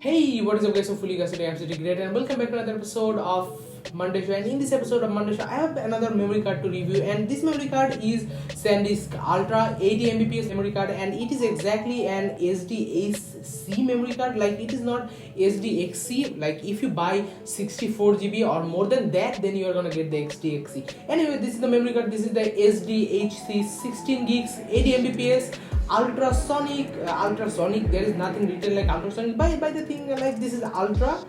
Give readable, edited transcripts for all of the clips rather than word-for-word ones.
Hey, what is up guys? Hopefully you guys are doing absolutely great and welcome back to another episode of Monday Show. And in this episode of Monday Show, I have another memory card to review, and this memory card is SanDisk Ultra 80mbps memory card, and it is exactly an SDAC memory card. Like, it is not SDXC. Like, if you buy 64GB or more than that, then you are gonna get the SDXC. Anyway, this is the memory card. This is the SDHC 16 gigs 80mbps ultrasonic. There is nothing written like ultrasonic by the thing. Like, this is ultra,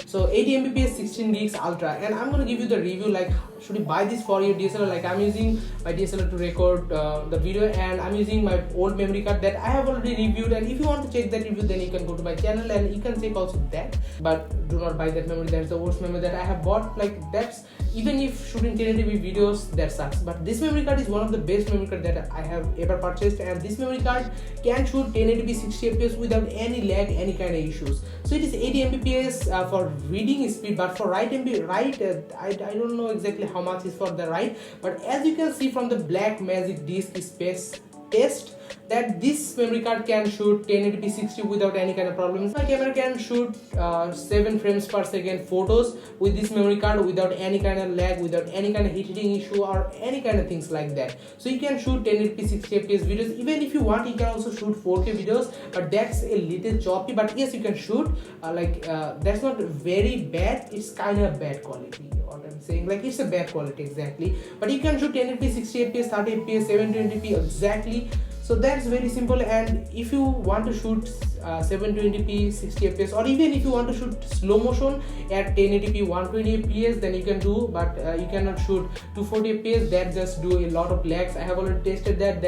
so 80mbps 16 gigs ultra, and I'm gonna give you the review. Like, should you buy this for your DSLR? Like, I'm using my DSLR to record the video, and I'm using my old memory card that I have already reviewed. And if you want to check that review, then you can go to my channel and you can check also that. But do not buy that memory. That's the worst memory that I have bought. Like, that's, even if shooting 1080p videos, that sucks. But this memory card is one of the best memory card that I have ever purchased, and this memory card can shoot 1080p 60fps without any lag, any kind of issues. So it is 80mbps for reading speed, but for write I don't know exactly how much is for the write, but as you can see from the black magic disk space test, that this memory card can shoot 1080p 60 without any kind of problems. My camera can shoot 7 frames per second photos with this memory card without any kind of lag, without any kind of heating issue or any kind of things like that. So you can shoot 1080p 60 fps videos. Even if you want, you can also shoot 4K videos, but that's a little choppy. But yes, you can shoot that's not very bad. It's kind of bad quality. What I'm saying, like, it's a bad quality exactly. But you can shoot 1080p 60 fps, 30 fps, 720p exactly. So that's very simple. And if you want to shoot 720p 60 fps, or even if you want to shoot slow motion at 1080p 120 fps, then you can do. But you cannot shoot 240 fps. That just do a lot of lags. I have already tested that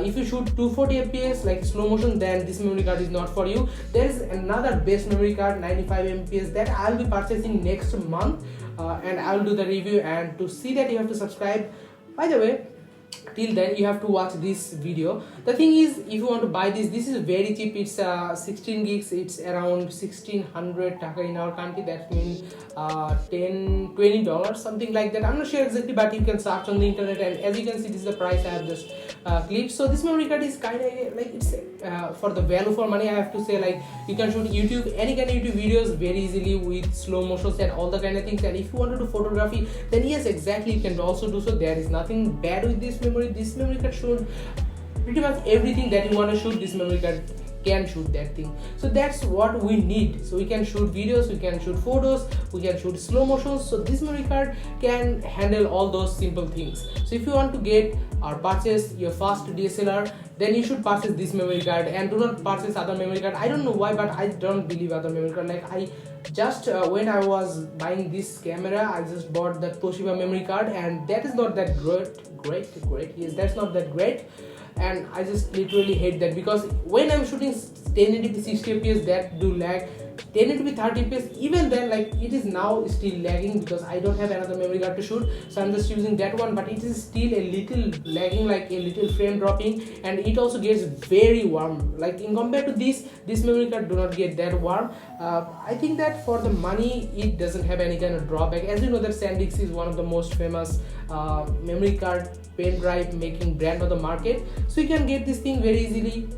if you shoot 240 fps like slow motion, then this memory card is not for you. There is another best memory card, 95mbps, that I'll be purchasing next month, and I'll do the review. And to see that, you have to subscribe. By the way, till then you have to watch this video. The thing is, if you want to buy this is very cheap. It's 16 gigs. It's around 1600 taka in our country. That means $10-20 something like that. I'm not sure exactly, but you can search on the internet, and as you can see, this is the price I have just clicked. So this memory card is kind of like, it's for the value for money, I have to say. Like, you can shoot any kind of YouTube videos very easily with slow motions and all the kind of things. And if you want to do photography, then yes, exactly, you can also do so. There is nothing bad with this memory. This memory card shoot pretty much everything that you want to shoot. This memory card can shoot that thing. So that's what we need. So we can shoot videos, we can shoot photos, we can shoot slow motions. So this memory card can handle all those simple things. So if you want to get or purchase your first DSLR, then you should purchase this memory card, and do not purchase other memory card. I don't know why, but I don't believe other memory card. Like, I just when I was buying this camera, I just bought the Toshiba memory card, and that is not that great. Yes, that's not that great. And I just literally hate that, because when I'm shooting 1080p 60 fps, that do lag. 1080p 30 fps, even then, like, it is now still lagging because I don't have another memory card to shoot, so I'm just using that one. But it is still a little lagging, like a little frame dropping, and it also gets very warm. Like, in compared to this memory card do not get that warm. I think that for the money, it doesn't have any kind of drawback. As you know, that SanDisk is one of the most famous memory card pen drive making brand on the market. So you can get this thing very easily.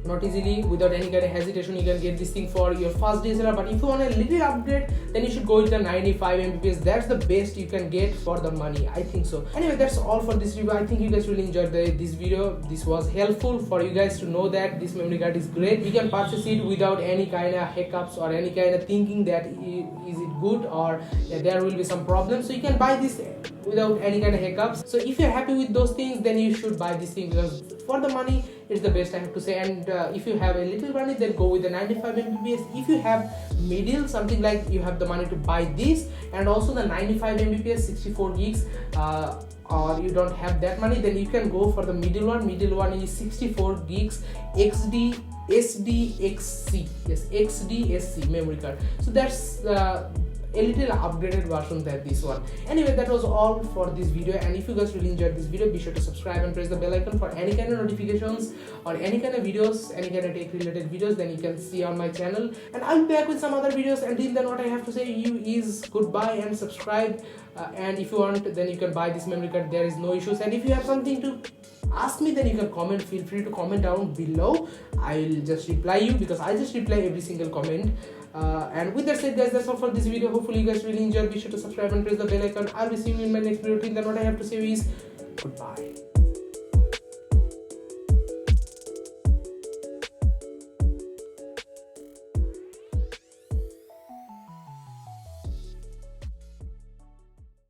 Not easily, without any kind of hesitation, you can get this thing for your first DSLR. But if you want a little upgrade, then you should go with the 95mbps. That's the best you can get for the money, I think so. Anyway, that's all for this review. I think you guys really enjoyed this video. This was helpful for you guys to know that this memory card is great. You can purchase it without any kind of hiccups or any kind of thinking that is it good or there will be some problems. So you can buy this without any kind of hiccups. So if you're happy with those things, then you should buy this thing, because for the money, it's the best, I have to say. And if you have a little money, then go with the 95mbps. If you have middle, something like you have the money to buy this and also the 95mbps 64 gigs, or you don't have that money, then you can go for the middle one. Middle one is 64 gigs SDXC. Yes, XDSC memory card. So that's a little upgraded version than this one. Anyway, that was all for this video, and if you guys really enjoyed this video, be sure to subscribe and press the bell icon for any kind of notifications or any kind of videos, any kind of tech related videos, then you can see on my channel. And I'll be back with some other videos. Until then, what I have to say you is goodbye and subscribe, and if you want, then you can buy this memory card. There is no issues. And if you have something to ask me, then you can comment. Feel free to comment down below. I'll just reply you, because I just reply every single comment. And with that said, guys, that's all for this video. Hopefully you guys really enjoyed. Be sure to subscribe and press the bell icon. I'll be seeing you in my next video. Till then, what I have to say is goodbye.